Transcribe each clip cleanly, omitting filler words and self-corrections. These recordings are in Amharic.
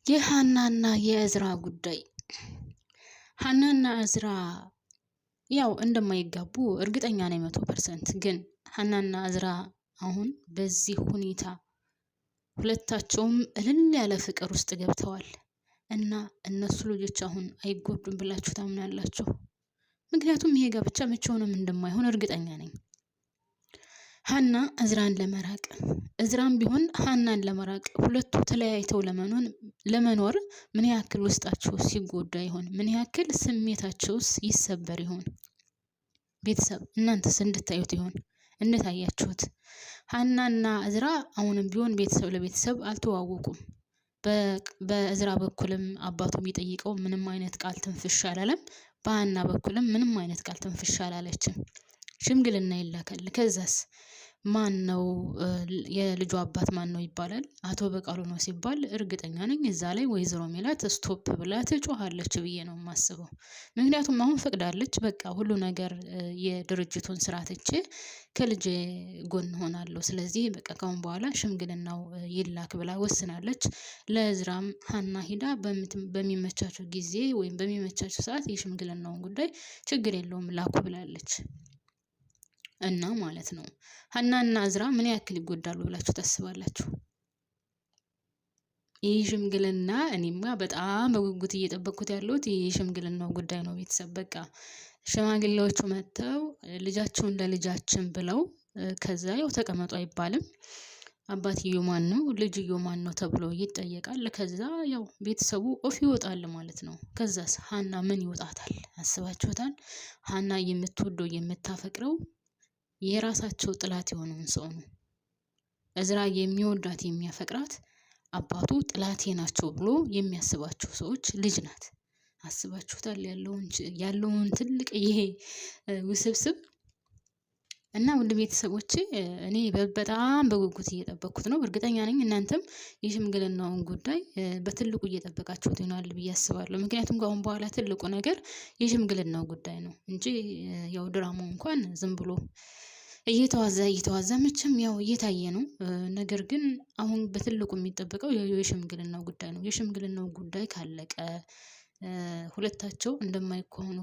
የሃናና የእዝራ ጉዳይ። ሃናና እዝራ ያው እንደማይጋቡ እርግጠኛ ነኝ 100%። ግን ሃናና እዝራ አሁን በዚህ ሁኔታ ሁለታቸውም እልል ያለ ፍቅር ውስጥ ገብተዋል እና እነሱ ልጆች አሁን አይጎዱም ብላችሁ ታምናላችሁ? ምክንያቱም ይሄ ጋብቻ መቼውንም እንደማይሆን እርግጠኛ ነኝ። ሃና እዝራን ለመራቅ እዝራም ቢሆን ሃናን ለመራቅ ሁለቱ ተለያይተው ለመኖር ምን ያክል ውስጣቸው ሲጎዳ ይሆን? ምን ያክል ስሜታቸውስ ይሰበር ይሆን? ቤተሰብ እናንተስ እንድታዩት ይሆን? እንዴት አያችሁት? ሃናና እዝራ አሁንም ቢሆን ቤተሰብ ለቤተሰብ አልተዋወቁም። በእዝራ በኩልም አባቱ ቢጠይቀው ምንም አይነት ቃል ትንፍሽ አላለም። በሃና በኩልም ምንም አይነት ቃል ትንፍሽ አላለችም። ሽምግልና ይላካል። ከዛስ ማን ነው የልጁ አባት ማን ነው ይባላል። አቶ በቃሉ ነው ሲባል እርግጠኛ ነኝ እዛ ላይ ወይዘሮ ሜላት ስቶፕ ብላ ትጮሃለች ብዬ ነው የማስበው። ምክንያቱም አሁን ፈቅዳለች። በቃ ሁሉ ነገር የድርጅቱን ስራ ትቼ ከልጄ ጎን ሆናለሁ። ስለዚህ በቃ ካሁን በኋላ ሽምግልናው ይላክ ብላ ወስናለች። ለእዝራም ሃና ሂዳ በሚመቻቸው ጊዜ ወይም በሚመቻቸው ሰዓት የሽምግልናውን ጉዳይ ችግር የለውም ላኩ ብላለች። እና ማለት ነው ሃናና እዝራ ምን ያክል ይጎዳሉ ብላችሁ ታስባላችሁ? ይህ ሽምግልና እኔማ በጣም በጉጉት እየጠበቅኩት ያለሁት ይህ ሽምግልናው ጉዳይ ነው። ቤተሰብ በቃ ሽማግሌዎቹ መጥተው ልጃችሁን ለልጃችን ብለው ከዛ ያው ተቀመጡ አይባልም። አባትየው ማን ነው ልጅየው ማን ነው ተብሎ ይጠየቃል። ከዛ ያው ቤተሰቡ ኦፍ ይወጣል ማለት ነው። ከዛስ ሃና ምን ይወጣታል አስባችሁታል? ሃና የምትወደው የምታፈቅረው የራሳቸው ጥላት የሆነውን ሰው ነው። እዝራ የሚወዳት የሚያፈቅራት አባቱ ጥላቴ ናቸው ብሎ የሚያስባቸው ሰዎች ልጅ ናት። አስባችሁታል? ያለውን ትልቅ ይሄ ውስብስብ እና ውድ ቤተሰቦቼ እኔ በጣም በጉጉት እየጠበቅኩት ነው። እርግጠኛ ነኝ እናንተም የሽምግልናውን ጉዳይ በትልቁ እየጠበቃችሁት ይሆናል ብዬ አስባለሁ። ምክንያቱም ከአሁን በኋላ ትልቁ ነገር የሽምግልናው ጉዳይ ነው እንጂ ያው ድራማው እንኳን ዝም ብሎ እየተዋዛ መቼም ያው እየታየ ነው። ነገር ግን አሁን በትልቁ የሚጠበቀው የሽምግልናው ጉዳይ ነው። የሽምግልናው ጉዳይ ካለቀ ሁለታቸው እንደማይኮኑ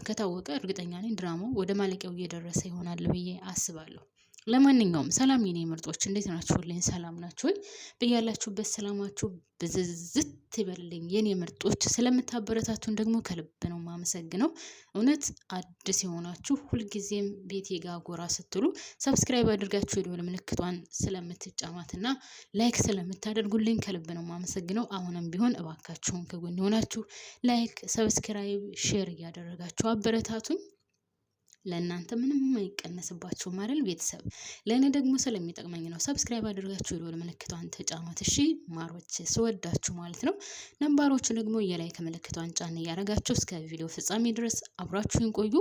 ከታወቀ እርግጠኛ ነኝ ድራማው ወደ ማለቂያው እየደረሰ ይሆናል ብዬ አስባለሁ። ለማንኛውም ሰላም የኔ ምርጦች እንዴት ናችሁልኝ? ሰላም ናችሁ ወይ? በያላችሁበት ሰላማችሁ ብዝዝት ይበልልኝ የኔ ምርጦች። ስለምታበረታቱን ደግሞ ከልብ ነው የማመሰግነው። እውነት አዲስ የሆናችሁ ሁልጊዜም ቤቴ ጋር ጎራ ስትሉ ሰብስክራይብ አድርጋችሁ የደወል ምልክቷን ስለምትጫማትና ላይክ ስለምታደርጉልኝ ከልብ ነው የማመሰግነው። አሁንም ቢሆን እባካችሁን ከጎን የሆናችሁ ላይክ፣ ሰብስክራይብ፣ ሼር እያደረጋችሁ አበረታቱኝ። ለእናንተ ምንም አይቀነስባችሁም አይደል ቤተሰብ? ለእኔ ደግሞ ስለሚጠቅመኝ ነው። ሰብስክራይብ አድርጋችሁ የደወል ምልክቷን ተጫኗት እሺ ማሮች፣ ስወዳችሁ ማለት ነው። ነባሮቹ ደግሞ የላይክ ምልክቷን ጫን እያደረጋችሁ እስከ ቪዲዮ ፍጻሜ ድረስ አብራችሁን ቆዩ።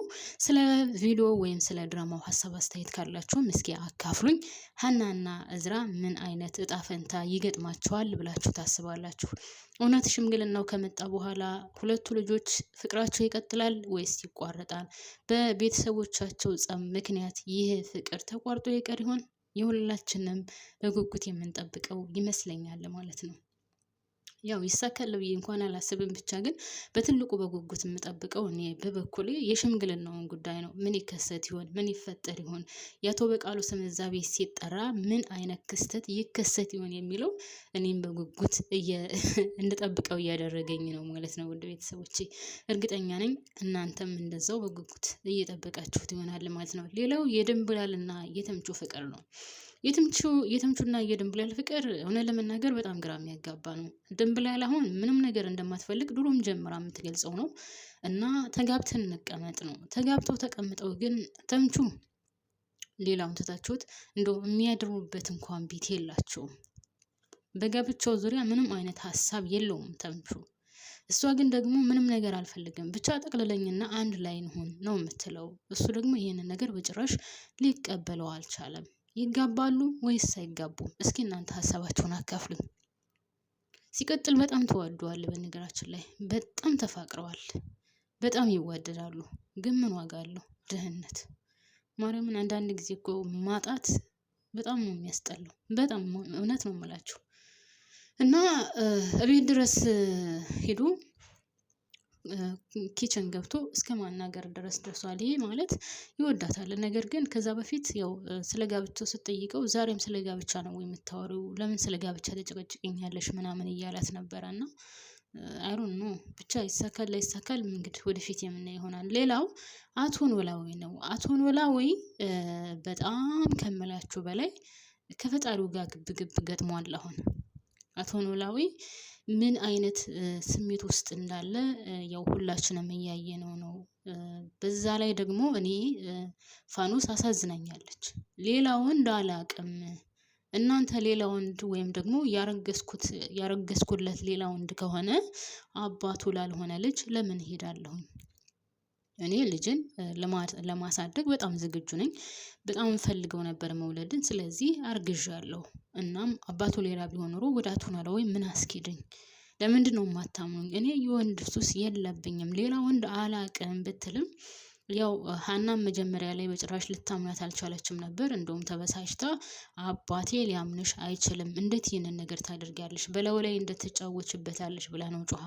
ስለ ቪዲዮ ወይም ስለ ድራማው ሀሳብ አስተያየት ካላችሁም እስኪ አካፍሉኝ። ሃናና እዝራ ምን አይነት እጣ ፈንታ ይገጥማቸዋል ብላችሁ ታስባላችሁ? እውነት ሽምግልናው ከመጣ በኋላ ሁለቱ ልጆች ፍቅራቸው ይቀጥላል ወይስ ይቋረጣል? በቤተሰቦቻቸው ጸብ ምክንያት ይህ ፍቅር ተቋርጦ ይቀር ይሆን? የሁላችንም በጉጉት የምንጠብቀው ይመስለኛል ማለት ነው። ያው ይሳካል ብዬ እንኳን አላስብም። ብቻ ግን በትልቁ በጉጉት የምጠብቀው እኔ በበኩሌ የሽምግልናውን ጉዳይ ነው። ምን ይከሰት ይሆን? ምን ይፈጠር ይሆን? የአቶ በቃሉ ስም እዛ ቤት ሲጠራ ምን አይነት ክስተት ይከሰት ይሆን የሚለው እኔም በጉጉት እንድጠብቀው እያደረገኝ ነው ማለት ነው። ውድ ቤተሰቦቼ እርግጠኛ ነኝ እናንተም እንደዛው በጉጉት እየጠበቃችሁት ይሆናል ማለት ነው። ሌላው የድንብላልና የተምቹ ፍቅር ነው። የትምቹና የድንብላል ፍቅር እውነት ለመናገር በጣም ግራ የሚያጋባ ነው። ድንብላል አሁን ምንም ነገር እንደማትፈልግ ድሮም ጀምራ የምትገልጸው ነው እና ተጋብተን እንቀመጥ ነው። ተጋብተው ተቀምጠው ግን ተምቹ ሌላውን ትታችሁት እንደው የሚያድሩበት እንኳን ቤት የላቸውም። በጋብቻው ዙሪያ ምንም አይነት ሀሳብ የለውም ተምቹ። እሷ ግን ደግሞ ምንም ነገር አልፈልግም ብቻ ጠቅልለኝና አንድ ላይ እንሆን ነው የምትለው። እሱ ደግሞ ይሄንን ነገር በጭራሽ ሊቀበለው አልቻለም። ይጋባሉ ወይስ አይጋቡም? እስኪ እናንተ ሀሳባችሁን አካፍሉኝ። ሲቀጥል በጣም ተዋደዋል። በነገራችን ላይ በጣም ተፋቅረዋል። በጣም ይዋደዳሉ። ግን ምን ዋጋ አለው? ድህነት። ማርያምን አንዳንድ ጊዜ እኮ ማጣት በጣም ነው የሚያስጠላው። በጣም እውነት ነው የምላችሁ። እና እቤት ድረስ ሄዶ ኪችን ገብቶ እስከ ማናገር ድረስ ደርሷል። ይሄ ማለት ይወዳታል። ነገር ግን ከዛ በፊት ያው ስለ ጋብቻው ስትጠይቀው ዛሬም ስለ ጋብቻ ነው የምታወሪው? ለምን ስለ ጋብቻ ትጨቀጭቅኛለሽ? ምናምን እያላት ነበረ እና አይሮን ኖ ብቻ ይሳካል ላይሳካል እንግዲህ ወደፊት የምናየው ይሆናል። ሌላው አቶ ኖላዊ ነው። አቶ ኖላዊ በጣም ከምላችሁ በላይ ከፈጣሪው ጋር ግብ ግብ ገጥሟል። አሁን አቶ ኖላዊ ምን አይነት ስሜት ውስጥ እንዳለ ያው ሁላችንም እያየነው ነው። በዛ ላይ ደግሞ እኔ ፋኖስ አሳዝናኛለች። ሌላ ወንድ አላቅም። እናንተ ሌላ ወንድ ወይም ደግሞ ያረገዝኩለት ሌላ ወንድ ከሆነ አባቱ ላልሆነ ልጅ ለምን እሄዳለሁኝ? እኔ ልጅን ለማሳደግ በጣም ዝግጁ ነኝ። በጣም ፈልገው ነበር መውለድን። ስለዚህ አርግዣለሁ። እናም አባቱ ሌላ ቢሆን ኖሮ ወደ አቶ ኖላዊ ምን አስኬደኝ? ለምንድነው የማታምኑኝ? እኔ የወንድ ሱስ የለብኝም። ሌላ ወንድ አላቅም ብትልም ያው ሀናም መጀመሪያ ላይ በጭራሽ ልታምናት አልቻለችም ነበር። እንደውም ተበሳጭታ አባቴ ሊያምንሽ አይችልም፣ እንዴት ይህንን ነገር ታደርጊያለሽ? በለው ላይ እንደትጫወችበታለሽ ብላ ነው ጮሃ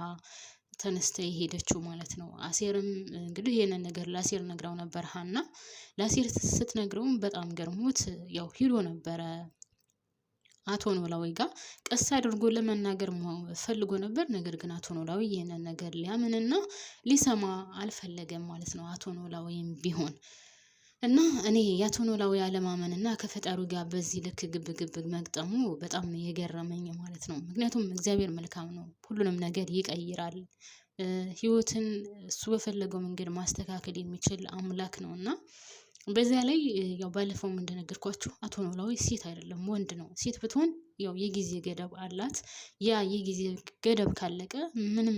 ተነስተ የሄደችው ማለት ነው። አሴርም እንግዲህ ይሄንን ነገር ለአሴር ነግራው ነበር። ሀና ለአሴር ስትነግረውም በጣም ገርሞት ያው ሂዶ ነበረ አቶ ኖላዊ ጋር ቀስ አድርጎ ለመናገር ፈልጎ ነበር። ነገር ግን አቶ ኖላዊ ይሄንን ነገር ሊያምንና ሊሰማ አልፈለገም ማለት ነው። አቶ ኖላዊም ቢሆን እና እኔ የአቶ ኖላዊ አለማመንና ከፈጣሪው ጋር በዚህ ልክ ግብ ግብ መግጠሙ በጣም የገረመኝ ማለት ነው። ምክንያቱም እግዚአብሔር መልካም ነው፣ ሁሉንም ነገር ይቀይራል። ህይወትን እሱ በፈለገው መንገድ ማስተካከል የሚችል አምላክ ነው እና በዚያ ላይ ያው ባለፈውም እንደነገርኳችሁ አቶ ኖላዊ ሴት አይደለም ወንድ ነው። ሴት ብትሆን ያው የጊዜ ገደብ አላት። ያ የጊዜ ገደብ ካለቀ ምንም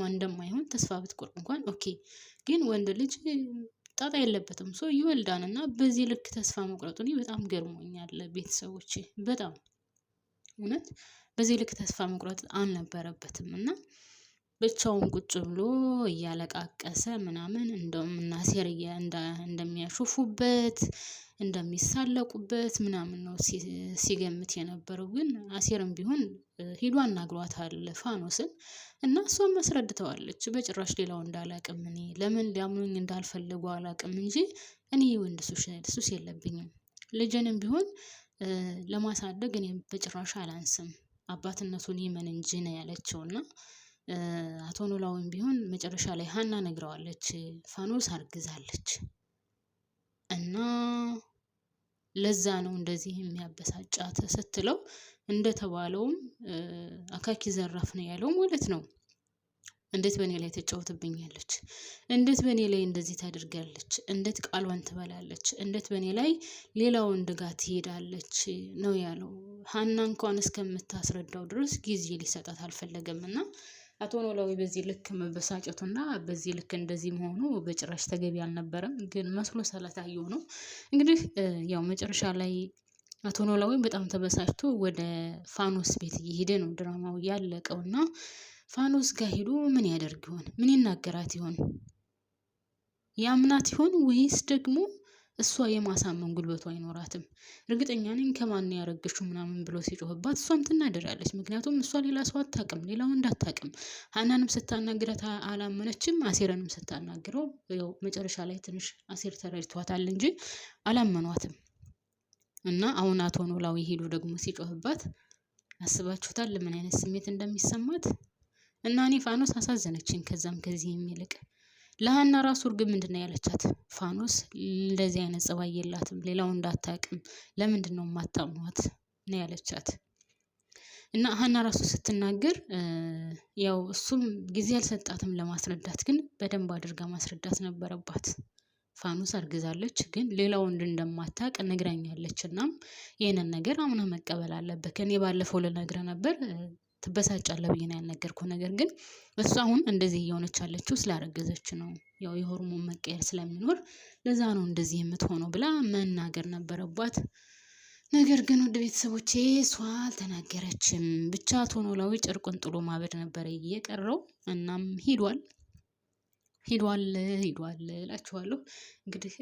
እንደማይሆን ተስፋ ብትቆርጥ እንኳን ኦኬ። ግን ወንድ ልጅ ጣጣ የለበትም። ሰው ይወልዳል እና በዚህ ልክ ተስፋ መቁረጡ እኔ በጣም ገርሞኛል። ቤተሰቦቼ በጣም እውነት በዚህ ልክ ተስፋ መቁረጥ አልነበረበትም እና ብቻውን ቁጭ ብሎ እያለቃቀሰ ምናምን እንደውም እና አሴር እንደሚያሾፉበት እንደሚሳለቁበት ምናምን ነው ሲገምት የነበረው። ግን አሴርም ቢሆን ሄዶ አናግሯታል ፋኖስን እና እሷም አስረድተዋለች። በጭራሽ ሌላው እንዳላቅም እኔ ለምን ሊያምኑኝ እንዳልፈልጉ አላቅም እንጂ እኔ ወንድ ሱስ የለብኝም። ልጅንም ቢሆን ለማሳደግ እኔ በጭራሽ አላንስም። አባትነቱን ይመን እንጂ ነው ያለችውና አቶ ኖላዊም ቢሆን መጨረሻ ላይ ሀና ነግረዋለች ፋኖስ አርግዛለች እና ለዛ ነው እንደዚህ የሚያበሳጫት ስትለው እንደተባለውም አካኪ ዘራፍ ነው ያለው ማለት ነው። እንዴት በእኔ ላይ ትጫወትብኛለች? እንዴት በእኔ ላይ እንደዚህ ታደርጋለች? እንዴት ቃሏን ትበላለች? እንዴት በእኔ ላይ ሌላ ወንድ ጋር ትሄዳለች ነው ያለው። ሀና እንኳን እስከምታስረዳው ድረስ ጊዜ ሊሰጣት አልፈለገም እና አቶ ኖላዊ በዚህ ልክ መበሳጨቱና በዚህ ልክ እንደዚህ መሆኑ በጭራሽ ተገቢ አልነበረም። ግን መስሎ ስለታየው ነው እንግዲህ ያው መጨረሻ ላይ አቶ ኖላዊ በጣም ተበሳጭቶ ወደ ፋኖስ ቤት እየሄደ ነው ድራማው ያለቀውና ፋኖስ ጋር ሄዶ ምን ያደርግ ይሆን? ምን ይናገራት ይሆን? ያምናት ይሆን ወይስ ደግሞ እሷ የማሳመን ጉልበቱ አይኖራትም? እርግጠኛ ነኝ ከማን ያረገሽው ምናምን ብሎ ሲጮህባት እሷም ትናደዳለች። ምክንያቱም እሷ ሌላ ሰው አታውቅም፣ ሌላው እንዳታውቅም። ሀናንም ስታናግራት አላመነችም። አሴርንም ስታናግረው ያው መጨረሻ ላይ ትንሽ አሴር ተረድቷታል እንጂ አላመኗትም። እና አሁን አቶ ኖላዊ ሄዶ ደግሞ ሲጮህባት አስባችሁታል ምን አይነት ስሜት እንደሚሰማት? እና እኔ ፋኖስ አሳዘነችኝ ከዛም ከዚህ የሚልቅ ለሀና ራሱ እርግብ ምንድነው ያለቻት? ፋኖስ እንደዚህ አይነት ጸባይ የላትም፣ ሌላው እንዳታቅም፣ ለምንድነው የማታምኗት ነው ያለቻት። እና ሀና ራሱ ስትናገር ያው እሱም ጊዜ አልሰጣትም ለማስረዳት፣ ግን በደንብ አድርጋ ማስረዳት ነበረባት። ፋኖስ አርግዛለች፣ ግን ሌላ ወንድ እንደማታቅ ነግራኛለች። እናም ይሄንን ነገር አምና መቀበል አለበት። ከኔ ባለፈው ልነግርህ ነበር ትበሳጫለህ ብዬ ነው ያልነገርኩህ። ነገር ግን እሱ አሁን እንደዚህ እየሆነች ያለችው ስላረገዘች ነው። ያው የሆርሞን መቀየር ስለሚኖር ለዛ ነው እንደዚህ የምትሆነው ብላ መናገር ነበረባት። ነገር ግን ወደ ቤተሰቦቼ እሷ አልተናገረችም። ብቻ አቶ ኖላዊ ጨርቁን ጥሎ ማበድ ነበረ እየቀረው። እናም ሂዷል። ሂዷል ሂዷል እላችኋለሁ። እንግዲህ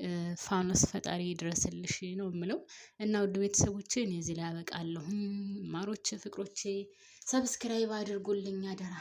ፋኖስ ፈጣሪ ይድረስልሽ ነው የምለው። እና ውድ ቤተሰቦቼ እኔ እዚህ ላይ አበቃለሁኝ። ማሮቼ ፍቅሮቼ ሰብስክራይብ አድርጉልኝ አደራ።